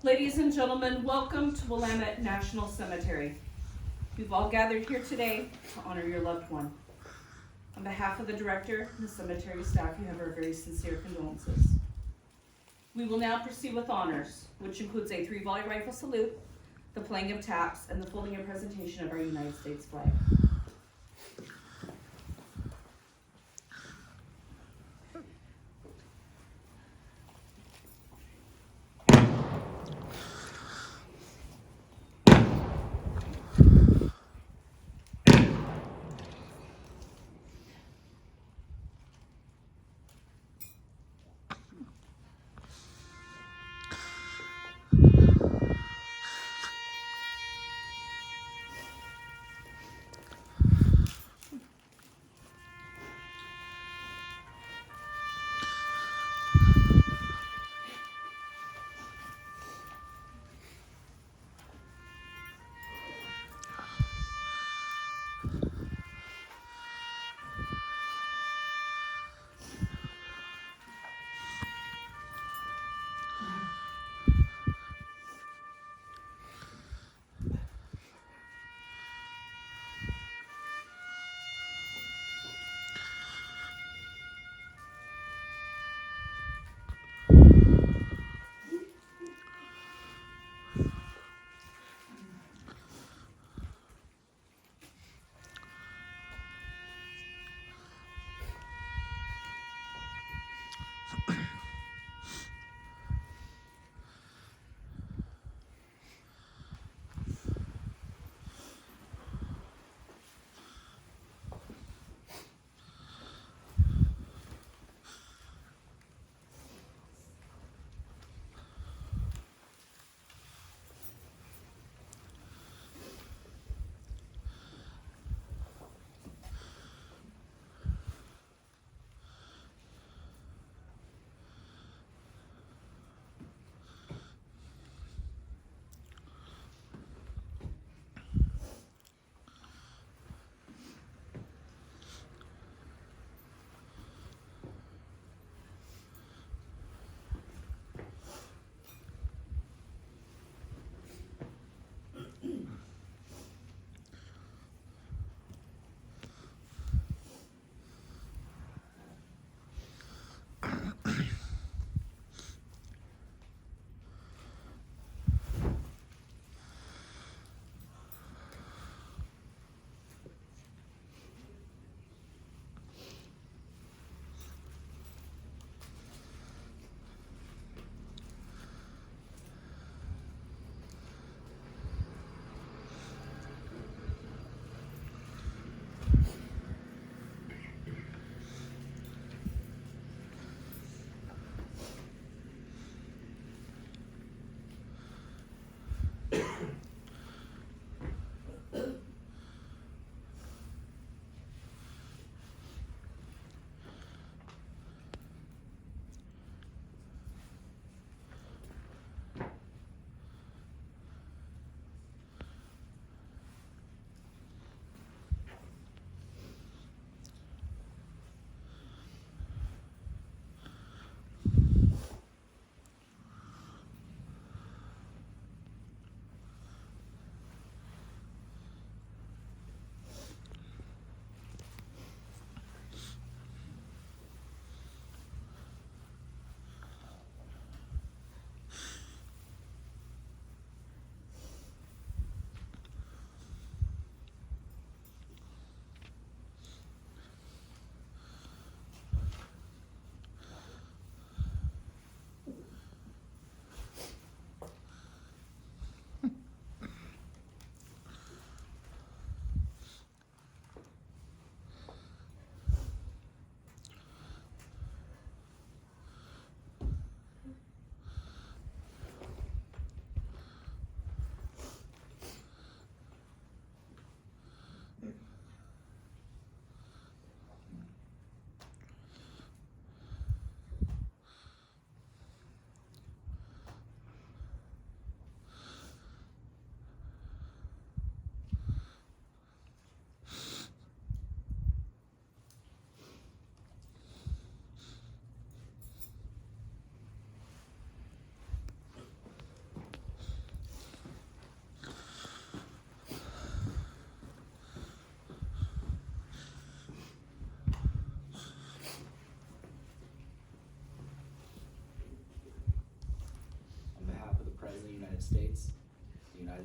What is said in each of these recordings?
Ladies and gentlemen, welcome to Willamette National Cemetery. You've all gathered here today to honor your loved one. On behalf of the director and the cemetery staff, you have our very sincere condolences. We will now proceed with honors, which includes a 3-volley rifle salute, the playing of taps, and the folding and presentation of our United States flag.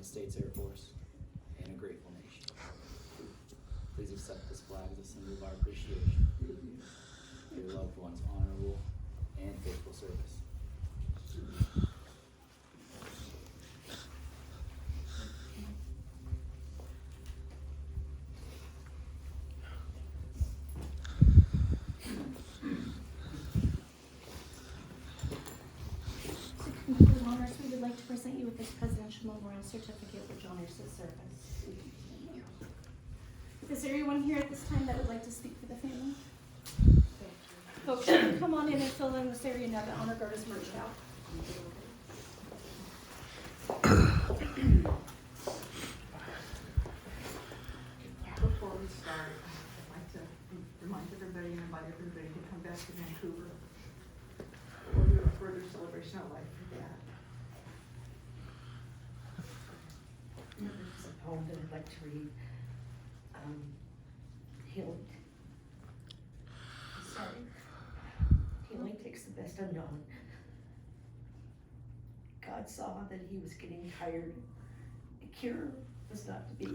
United States Air Force, and a grateful nation. Please accept this flag as a symbol of our appreciation for your loved one's honorable and faithful service. We would like to present you with this Presidential Memorial Certificate which honors his service. Is there anyone here at this time that would like to speak for the family? Folks, you can come on in and fill in this area now that Honor Guard is merged out. Before we start, I'd like to remind everybody and invite everybody to come back to Vancouver. We'll do a further celebration of life for Dad. There's a poem that I'd like to read. Healing. Sorry. Healing takes the best undone. God saw that he was getting tired. A cure was not to be.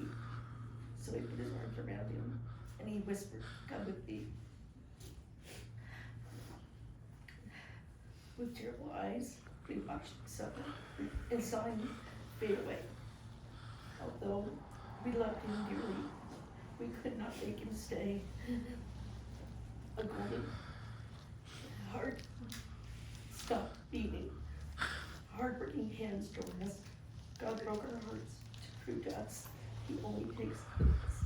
So he put his arms around him and he whispered, "Come with me." With tearful eyes, we watched him suffer and saw him fade away. Although we loved him dearly, we could not make him stay. A golden heart stopped beating. Hard-working hands drove us. God broke our hearts to prove to us he only takes the best.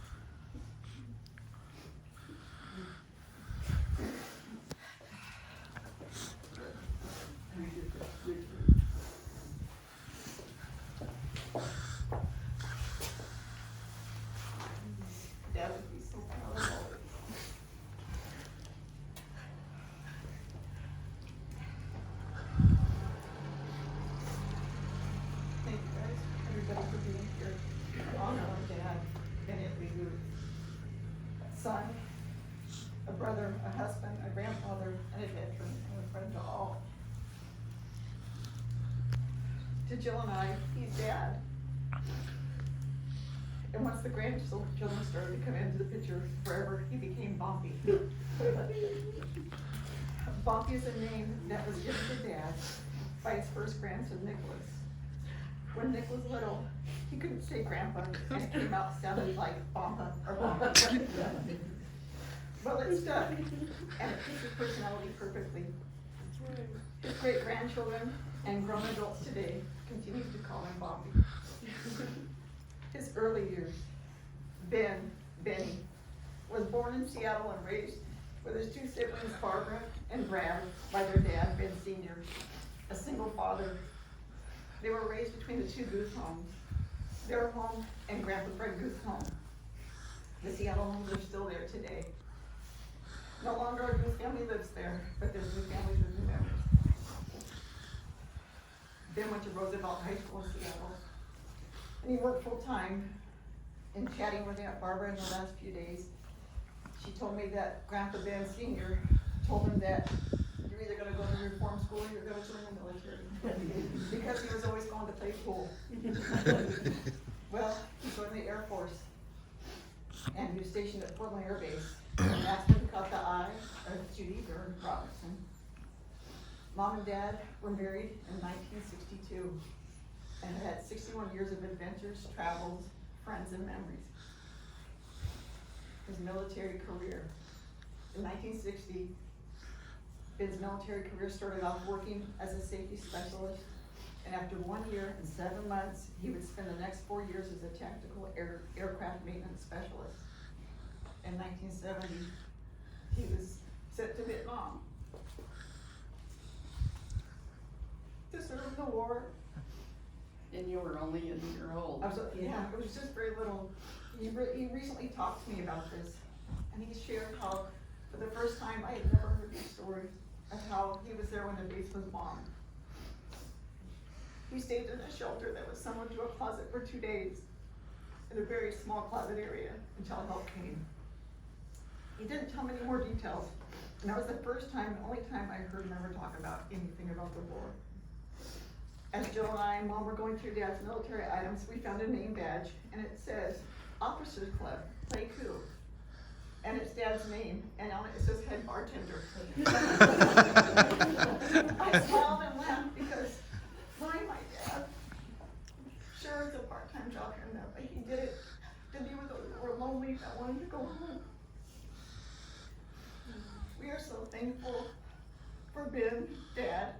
Dad would be so proud of all of you. Thank you guys, everybody for being here. Honor our dad, Bennett Lee Guth. Son, a brother, a husband, a grandfather, and a veteran, and a friend to all. To Jill and I, he's Dad. And once the grandchildren started to come into the picture forever, he became Bompy. Bompy is a name that was given to Dad by his first grandson, Nicholas. When Nick was little, he couldn't say Grandpa, and it came out sounding like Bompa or Bompy. Well, it stuck, and it fits his personality perfectly. His great-grandchildren and grown adults today continue to call him Bompy. His early years, Benny, was born in Seattle and raised with his two siblings, Barbara and Brad, by their dad, Ben Sr., a single father. They were raised between the two Guth homes, their home and Grandpa Fred Guth's home. The Seattle homes are still there today. No longer a Guth family lives there, but there's new families with new members. Ben went to Roosevelt High School in Seattle, and he worked full-time. In chatting with Aunt Barbara in the last few days, she told me that Grandpa Ben Sr. told him that you're either gonna go to reform school or you're gonna join the military. Because he was always going to play pool. Well, he joined the Air Force, and he was stationed at Fort Lee Air Base. And that's when he caught the eye of Judy Byrne Robinson. Mom and Dad were married in 1962 and had 61 years of adventures, travels, friends, and memories. His military career. In 1960, Ben's military career started off working as a safety specialist, and after 1 year and 7 months, he would spend the next 4 years as a tactical aircraft maintenance specialist. In 1970, he was sent to Vietnam to serve in the war. And you were only a year old. Yeah, it was just very little. He recently talked to me about this, and he shared how, for the first time, I had never heard the story of how he was there when the base was bombed. He stayed in a shelter that was similar to a closet for 2 days, in a very small closet area, until help came. He didn't tell me any more details, and that was the first time, the only time I heard him ever talk about anything about the war. As Jill and I and Mom were going through Dad's military items, we found a name badge, and it says, Officers Club, Play Cool. And it's Dad's name, and on it says head bartender. I smiled and laughed because my dad, sure it's a part-time job here and there, but he did it to be with those who were lonely that wanted to go home. We are so thankful for Ben, Dad,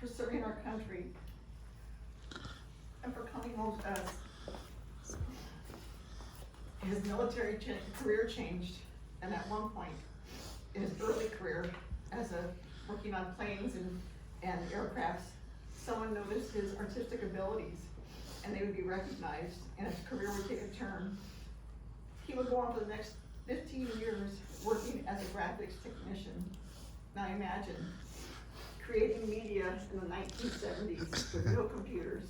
for serving our country, and for coming home to us. His military career changed, and at one point, in his early career, as working on planes and aircrafts, someone noticed his artistic abilities, and they would be recognized, and his career would take a turn. He would go on for the next 15 years working as a graphics technician. Now imagine, creating media in the 1970s with no computers.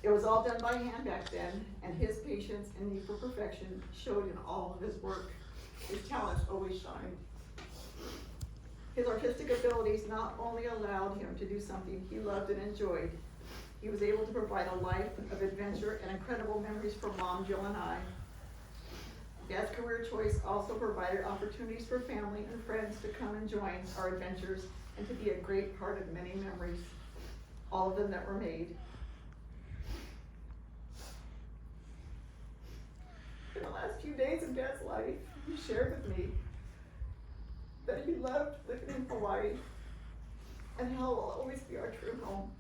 It was all done by hand back then, and his patience and need for perfection showed in all of his work. His talents always shined. His artistic abilities not only allowed him to do something he loved and enjoyed, he was able to provide a life of adventure and incredible memories for Mom, Jill, and I. Dad's career choice also provided opportunities for family and friends to come and join our adventures and to be a great part of many memories, all of them that were made. In the last few days of Dad's life, he shared with me that he loved living in Hawaii and how it will always be our true home.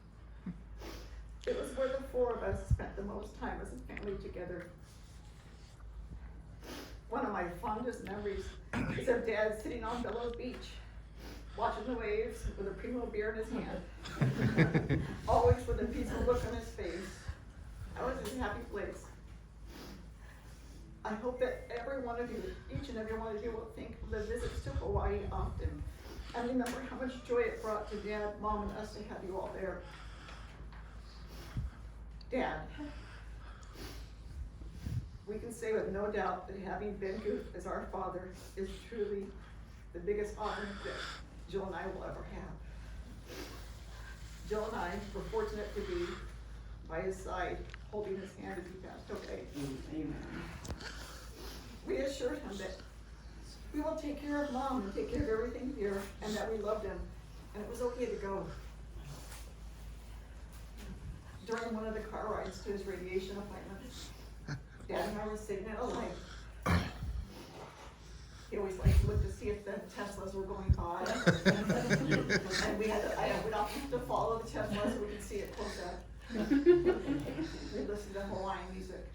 It was where the four of us spent the most time as a family together. One of my fondest memories is of Dad sitting on Bellows Beach, watching the waves with a Primo beer in his hand, always with a peaceful look on his face. That was his happy place. I hope that every one of you, each and every one of you, will think of the visits to Hawaii often, and remember how much joy it brought to Dad, Mom, and us to have you all there. Dad, we can say with no doubt that having Ben Guth as our father is truly the biggest honor that Jill and I will ever have. Jill and I were fortunate to be by his side, holding his hand as he passed away. Amen. We assured him that we will take care of Mom and take care of everything here, and that we loved him, and it was okay to go. During one of the car rides to his radiation appointment, Dad and I were sitting at a light. He always liked to look to see if the Teslas were going by. And I would often have to follow the Tesla so we could see it close up. We listened to Hawaiian music.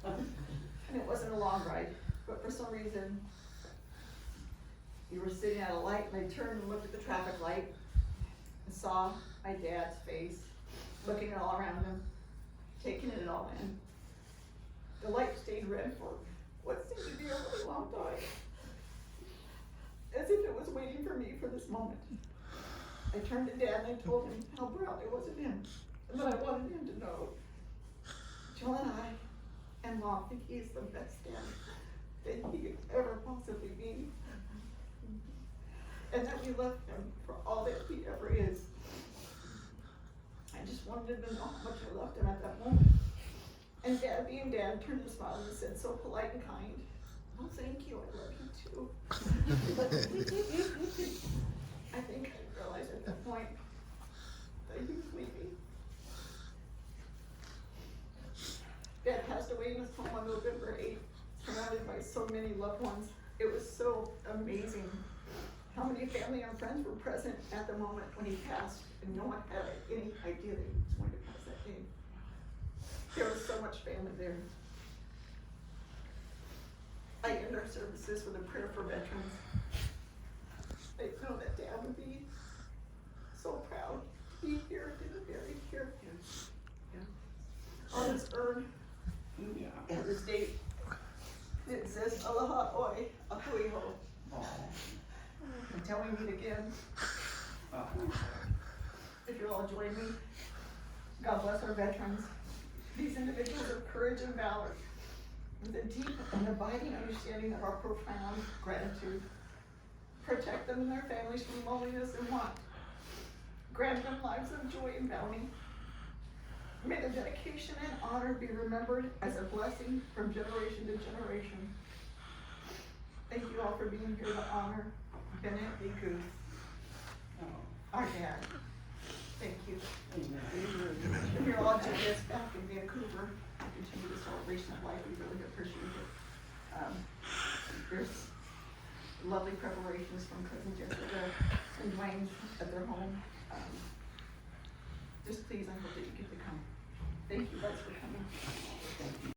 And it wasn't a long ride, but for some reason, we were sitting at a light, and I turned and looked at the traffic light and saw my dad's face, looking all around him, taking it all in. The light stayed red for what seemed to be a really long time, as if it was waiting for me for this moment. I turned to Dad and I told him how proud I was of him, and that I wanted him to know Jill and I and Mom think he's the best dad that he could ever possibly be, and that we love him for all that he ever is. I just wanted him to know how much I loved him at that moment. And Dad, being Dad, turned and smiled and said, so polite and kind, "Oh, thank you, I love you too." I think I realized at that point that he was leaving. Dad passed away in his home on November 8th, surrounded by so many loved ones. It was so amazing how many family and friends were present at the moment when he passed, and no one had any idea that he was going to pass that day. There was so much family there. I end our services with a prayer for veterans. I know that Dad would be so proud to be here in the very here. On this urn, at this date, it says Aloha Oi Ahuiho. Until we meet again. If you'll all join me, God bless our veterans. These individuals of courage and valor, with a deep and abiding understanding of our profound gratitude. Protect them and their families from loneliness and want. grant them lives of joy and bounty. May the dedication and honor be remembered as a blessing from generation to generation. Thank you all for being here to honor Bennett Lee Guth, our dad. Thank you. And you're all joining us back in Vancouver to continue the celebration of life. We really appreciate it. There's lovely preparations from Cousin Jessica and Dwayne at their home. Just please, I hope that you get to come. Thank you guys for coming.